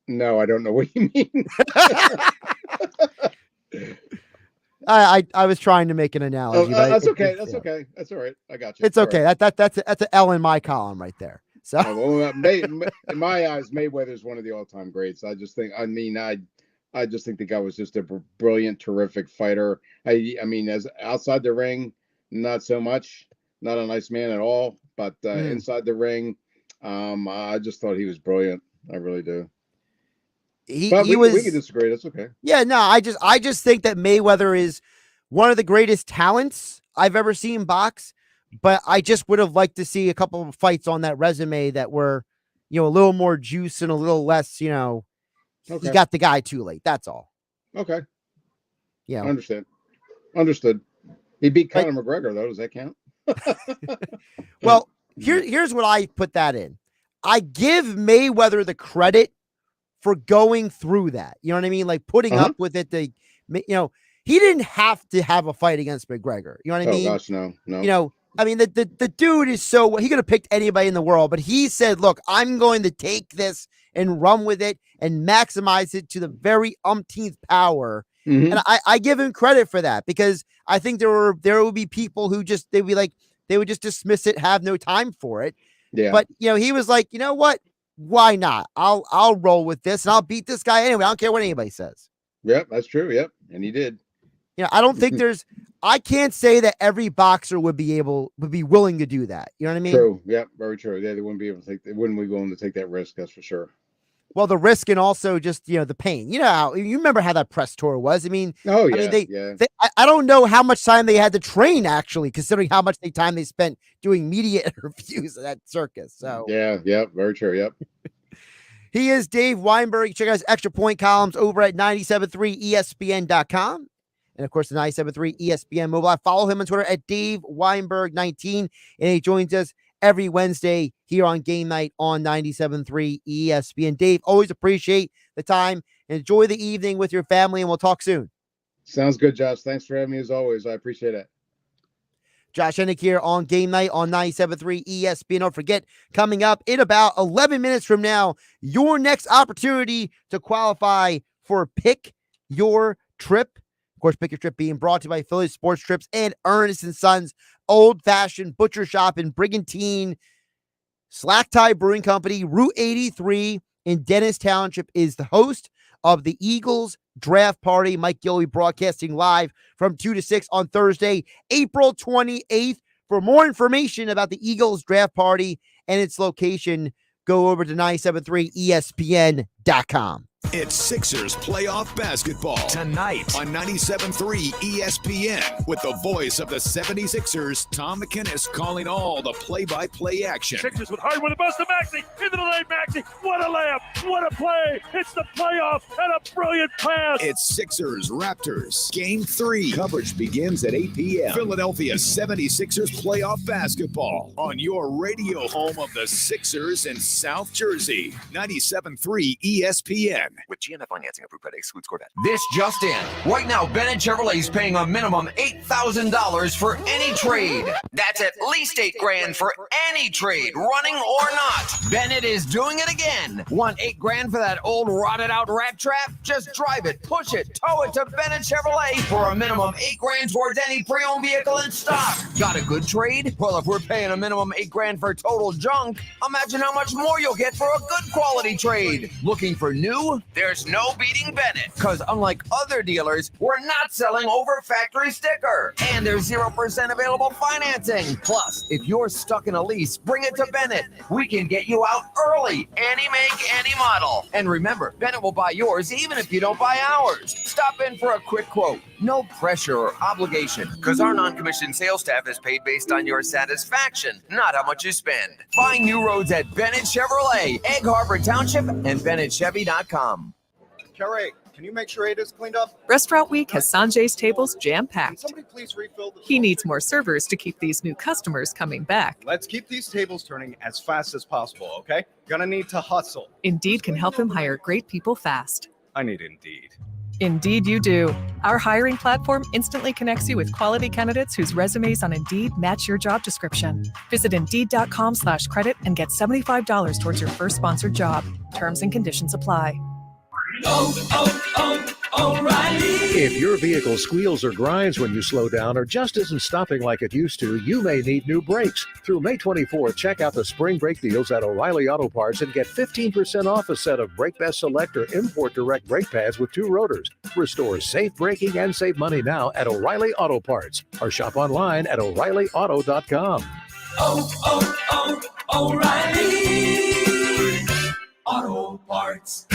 No, I don't know what you mean. I was trying to make an analogy. But that's okay. That's okay. That's all right. I got you. It's okay. Right. That's an L in my column right there. So in my eyes, Mayweather is one of the all-time greats. I just think the guy was just a brilliant, terrific fighter. I mean, as outside the ring, not so much. Not a nice man at all. But inside the ring, I just thought he was brilliant. I really do. We can disagree. That's okay. Yeah, no, I just think that Mayweather is one of the greatest talents I've ever seen box. But I just would have liked to see a couple of fights on that resume that were, you know, a little more juice and a little less, you know, he got the guy too late. That's all. Okay. Yeah. Understood. He beat Conor McGregor, though. Does that count? Well, here's what I put that in. I give Mayweather the credit for going through that. You know what I mean? Like putting up with it. You know, he didn't have to have a fight against McGregor. You know what I mean? Oh, gosh, no. You know, I mean, the dude is so, he could have picked anybody in the world, but he said, look, I'm going to take this and run with it and maximize it to the very umpteenth power. Mm-hmm. And I give him credit for that because I think there would be people who they would just dismiss it, have no time for it. Yeah. But, you know, he was like, you know what? Why not? I'll roll with this and I'll beat this guy anyway. I don't care what anybody says. Yep, that's true. Yep. And he did. You know, I don't think I can't say that every boxer would be willing to do that. You know what I mean? True. Yep. Very true. They wouldn't be willing to take that risk. That's for sure. Well, the risk and also just, you know, the pain. You know, you remember how that press tour was. I mean, I don't know how much time they had to train actually, considering how much time they spent doing media interviews at that circus. So yeah, very true. Yep. He is Dave Weinberg. Check out his Extra Point columns over at 973ESPN.com. And, of course, the 97.3 ESPN mobile app. Follow him on Twitter at Dave Weinberg19. And he joins us every Wednesday here on Game Night on 97.3 ESPN. Dave, always appreciate the time. Enjoy the evening with your family, and we'll talk soon. Sounds good, Josh. Thanks for having me as always. I appreciate it. Josh Hennig here on Game Night on 97.3 ESPN. Don't forget, coming up in about 11 minutes from now, your next opportunity to qualify for Pick Your Trip. Of course, Pick Your Trip being brought to you by Philly Sports Trips and Ernest & Sons Old Fashioned Butcher Shop in Brigantine. Slack Tie Brewing Company, Route 83 in Dennis Township, is the host of the Eagles Draft Party. Mike Gill will be broadcasting live from 2 to 6 on Thursday, April 28th. For more information about the Eagles Draft Party and its location, go over to 973ESPN.com. It's Sixers playoff basketball tonight on 97.3 ESPN with the voice of the 76ers, Tom McInnes, calling all the play-by-play action. Sixers with Hardaway, the bust to Maxey, into the lane, Maxey, what a layup, what a play, it's the playoff, and a brilliant pass. It's Sixers Raptors Game 3. Coverage begins at 8 p.m. Philadelphia 76ers playoff basketball on your radio home of the Sixers in South Jersey, 97.3 ESPN. With GMF financing approved credit excludes Corvette. This just in. Right now, Bennett Chevrolet is paying a minimum $8,000 for any trade. That's at least $8,000 for any trade, running or not. Bennett is doing it again. Want $8,000 for that old rotted out rat trap? Just drive it, push it, tow it to Bennett Chevrolet for a minimum $8,000 towards any pre-owned vehicle in stock. Got a good trade? Well, if we're paying a minimum $8,000 for total junk, imagine how much more you'll get for a good quality trade. Looking for new? There's no beating Bennett, because unlike other dealers, we're not selling over factory sticker, and there's 0% available financing. Plus, if you're stuck in a lease, bring it to Bennett. We can get you out early, any make, any model. And remember, Bennett will buy yours even if you don't buy ours. Stop in for a quick quote. No pressure or obligation, because our non-commissioned sales staff is paid based on your satisfaction, not how much you spend. Find new roads at Bennett Chevrolet, Egg Harbor Township, and BennettChevy.com. Carrie, can you make sure Ada's cleaned up? Restaurant Week has Sanjay's tables jam-packed. Somebody please refill the... He needs more servers to keep these new customers coming back. Let's keep these tables turning as fast as possible, okay? Gonna need to hustle. Indeed can help him hire great people fast. I need Indeed. Indeed you do. Our hiring platform instantly connects you with quality candidates whose resumes on Indeed match your job description. Visit Indeed.com/credit and get $75 towards your first sponsored job. Terms and conditions apply. O'Reilly. If your vehicle squeals or grinds when you slow down or just isn't stopping like it used to, you may need new brakes. Through May 24th, check out the spring brake deals at O'Reilly Auto Parts and get 15% off a set of Brake Best Select or Import Direct brake pads with 2 rotors. Restore safe braking and save money now at O'Reilly Auto Parts or shop online at O'ReillyAuto.com. O'Reilly Auto Parts.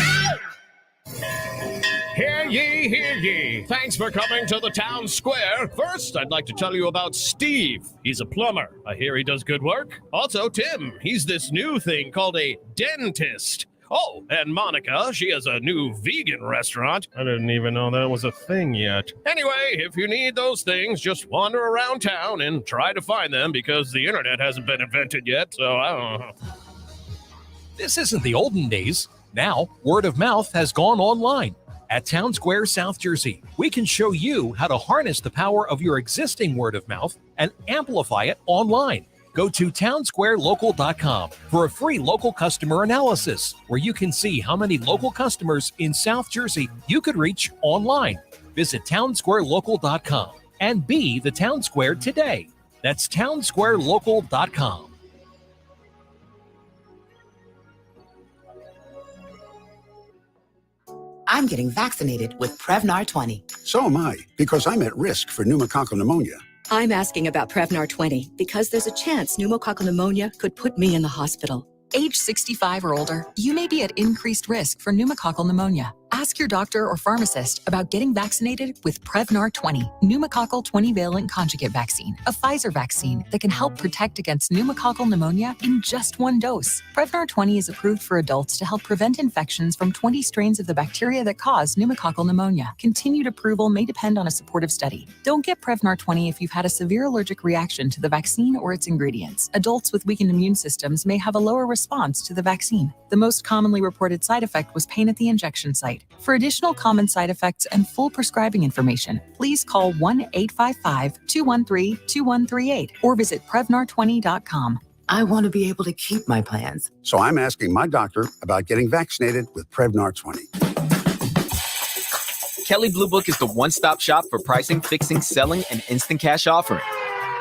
Hear ye, hear ye. Thanks for coming to the town square. First, I'd like to tell you about Steve. He's a plumber. I hear he does good work. Also, Tim. He's this new thing called a dentist. Oh, and Monica, she has a new vegan restaurant. I didn't even know that was a thing yet. Anyway, if you need those things, just wander around town and try to find them because the internet hasn't been invented yet, so I don't know. This isn't the olden days. Now, word of mouth has gone online. At Town Square, South Jersey, we can show you how to harness the power of your existing word of mouth and amplify it online. Go to townsquarelocal.com for a free local customer analysis, where you can see how many local customers in South Jersey you could reach online. Visit townsquarelocal.com and be the Town Square today. That's townsquarelocal.com. I'm getting vaccinated with Prevnar 20. So am I, because I'm at risk for pneumococcal pneumonia. I'm asking about Prevnar 20 because there's a chance pneumococcal pneumonia could put me in the hospital. Age 65 or older, you may be at increased risk for pneumococcal pneumonia. Ask your doctor or pharmacist about getting vaccinated with Prevnar 20, pneumococcal 20-valent conjugate vaccine, a Pfizer vaccine that can help protect against pneumococcal pneumonia in just 1 dose. Prevnar 20 is approved for adults to help prevent infections from 20 strains of the bacteria that cause pneumococcal pneumonia. Continued approval may depend on a supportive study. Don't get Prevnar 20 if you've had a severe allergic reaction to the vaccine or its ingredients. Adults with weakened immune systems may have a lower response to the vaccine. The most commonly reported side effect was pain at the injection site. For additional common side effects and full prescribing information, please call 1-855-213-2138 or visit Prevnar20.com. I want to be able to keep my plans. So I'm asking my doctor about getting vaccinated with Prevnar 20. Kelley Blue Book is the one-stop shop for pricing, fixing, selling, and instant cash offering.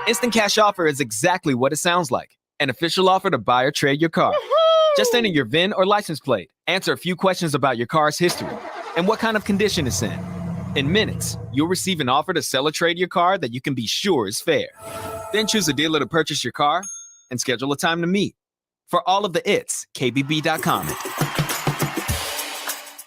Instant cash offer is exactly what it sounds like. An official offer to buy or trade your car. Just enter your VIN or license plate, answer a few questions about your car's history, and what kind of condition it's in. In minutes, you'll receive an offer to sell or trade your car that you can be sure is fair. Then choose a dealer to purchase your car and schedule a time to meet. For all of the its, KBB.com.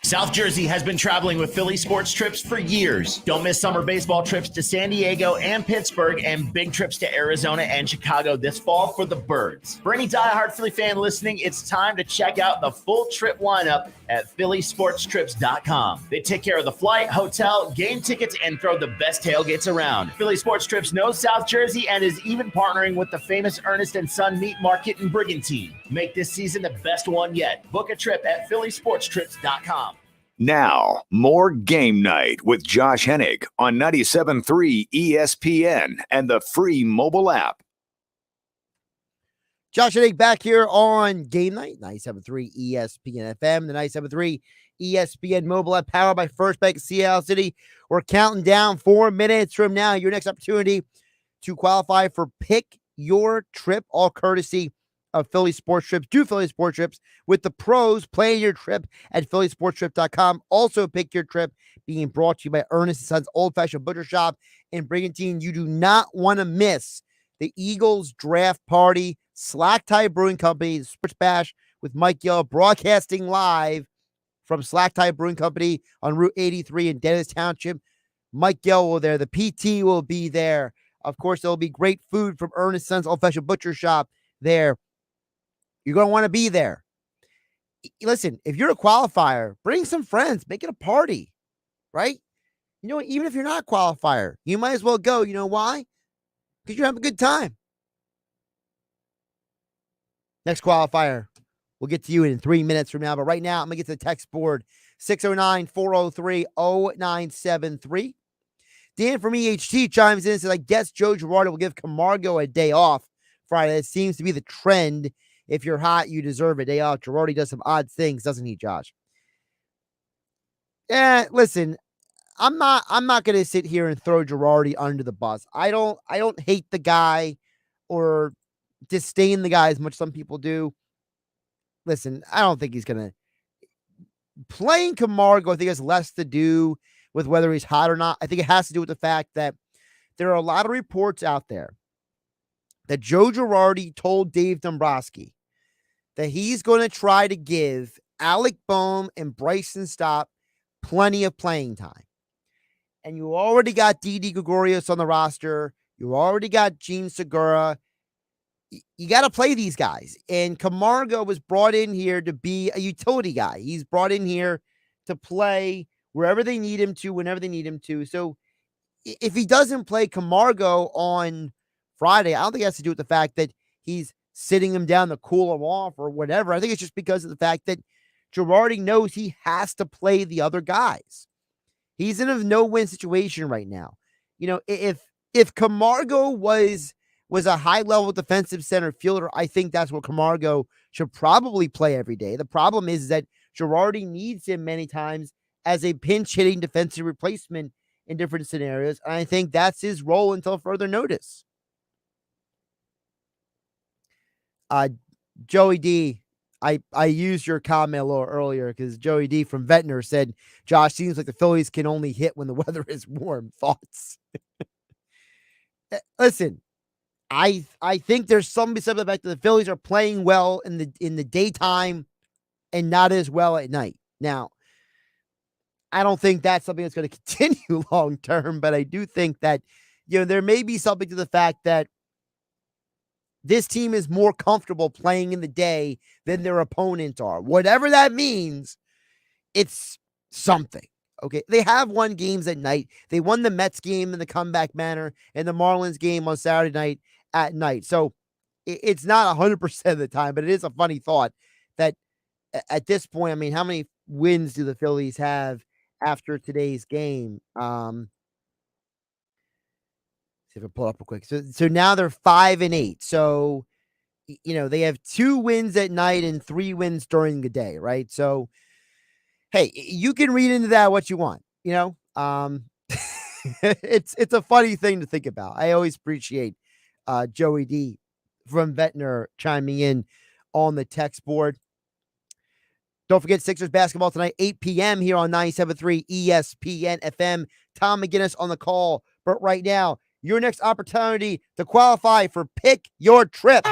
South Jersey has been traveling with Philly sports trips for years. Don't miss summer baseball trips to San Diego and Pittsburgh and big trips to Arizona and Chicago this fall for the Birds. For any diehard Philly fan listening, it's time to check out the full trip lineup at phillysportstrips.com. They take care of the flight, hotel, game tickets, and throw the best tailgates around. Philly Sports Trips knows South Jersey and is even partnering with the famous Ernest & Son Meat Market and Brigantine. Make this season the best one yet. Book a trip at phillysportstrips.com. Now, more Game Night with Josh Hennig on 97.3 ESPN and the free mobile app. Josh Hennig back here on Game Night, 97.3 ESPN FM, the 97.3 ESPN mobile app, powered by First Bank of Seattle City. We're counting down 4 minutes from now. Your next opportunity to qualify for Pick Your Trip, all courtesy of Philly Sports Trips. Do Philly Sports Trips with the pros. Plan your trip at phillysportstrip.com. Also, Pick Your Trip being brought to you by Ernest & Sons Old Fashioned Butcher Shop in Brigantine. You do not want to miss the Eagles draft party. Slack Tie Brewing Company, the Sports Bash with Mike Gill, broadcasting live from Slack Tie Brewing Company on Route 83 in Dennis Township. Mike Gill will be there. The PT will be there. Of course, there will be great food from Ernest & Sons Old Fashioned Butcher Shop there. You're going to want to be there. Listen, if you're a qualifier, bring some friends. Make it a party. right? You know what? Even if you're not a qualifier, you might as well go. You know why? Because you're having a good time. Next qualifier. We'll get to you in 3 minutes from now. But right now, I'm going to get to the text board. 609-403-0973. Dan from EHT chimes in and says, I guess Joe Girardi will give Camargo a day off Friday. That seems to be the trend. If you're hot, you deserve a day off. Girardi does some odd things, doesn't he, Josh? Yeah, listen, I'm not going to sit here and throw Girardi under the bus. I don't hate the guy or disdain the guy as much as some people do. Listen, I don't think he's going to. Playing Camargo, I think, has less to do with whether he's hot or not. I think it has to do with the fact that there are a lot of reports out there that Joe Girardi told Dave Dombrowski that he's going to try to give Alec Boehm and Bryson Stott plenty of playing time. And you already got Didi Gregorius on the roster. You already got Gene Segura. You got to play these guys. And Camargo was brought in here to be a utility guy. He's brought in here to play wherever they need him to, whenever they need him to. So if he doesn't play Camargo on Friday, I don't think it has to do with the fact that he's sitting him down to cool him off or whatever. I think it's just because of the fact that Girardi knows he has to play the other guys. He's in a no-win situation right now. You know, if Camargo was a high-level defensive center fielder, I think that's what Camargo should probably play every day. The problem is that Girardi needs him many times as a pinch-hitting defensive replacement in different scenarios, and I think that's his role until further notice. Joey D, I used your comment a little earlier because Joey D from Ventnor said, Josh, seems like the Phillies can only hit when the weather is warm. Thoughts? Listen, I think there's something beside the fact that the Phillies are playing well in the daytime and not as well at night. Now, I don't think that's something that's going to continue long term, but I do think that, you know, there may be something to the fact that this team is more comfortable playing in the day than their opponents are. Whatever that means, it's something. Okay, they have won games at night. They won the Mets game in the comeback manner and the Marlins game on Saturday night at night. So it's not 100% of the time, but it is a funny thought that at this point, I mean, how many wins do the Phillies have after today's game? See if I pull up real quick. So now they're 5-8. So, you know, they have 2 wins at night and 3 wins during the day, right? So, hey, you can read into that what you want, you know. It's a funny thing to think about. I always appreciate Joey D from Ventnor chiming in on the text board. Don't forget Sixers basketball tonight, 8 p.m. here on 97.3 ESPN FM. Tom McGinnis on the call. But right now, your next opportunity to qualify for Pick Your Trip.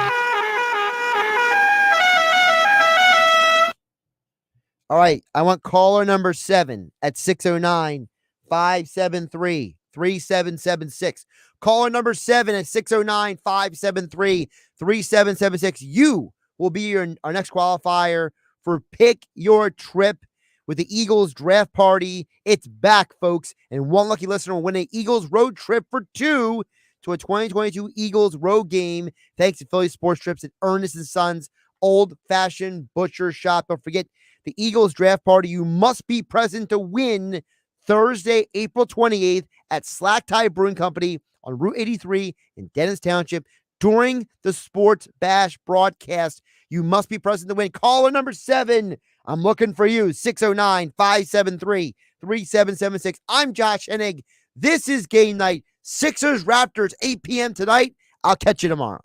All right, I want caller number 7 at 609-573-3776. Caller number 7 at 609-573-3776. You will be our next qualifier for Pick Your Trip with the Eagles draft party. It's back, folks, and one lucky listener will win an Eagles road trip for 2 to a 2022 Eagles road game thanks to Philly Sports Trips at Ernest & Sons Old-Fashioned Butcher Shop. Don't forget the Eagles draft party. You must be present to win Thursday, April 28th at Slack Tie Brewing Company on Route 83 in Dennis Township during the Sports Bash broadcast. You must be present to win. Caller number 7. I'm looking for you. 609-573-3776. I'm Josh Hennig. This is Game Night. Sixers Raptors, 8 p.m. tonight. I'll catch you tomorrow.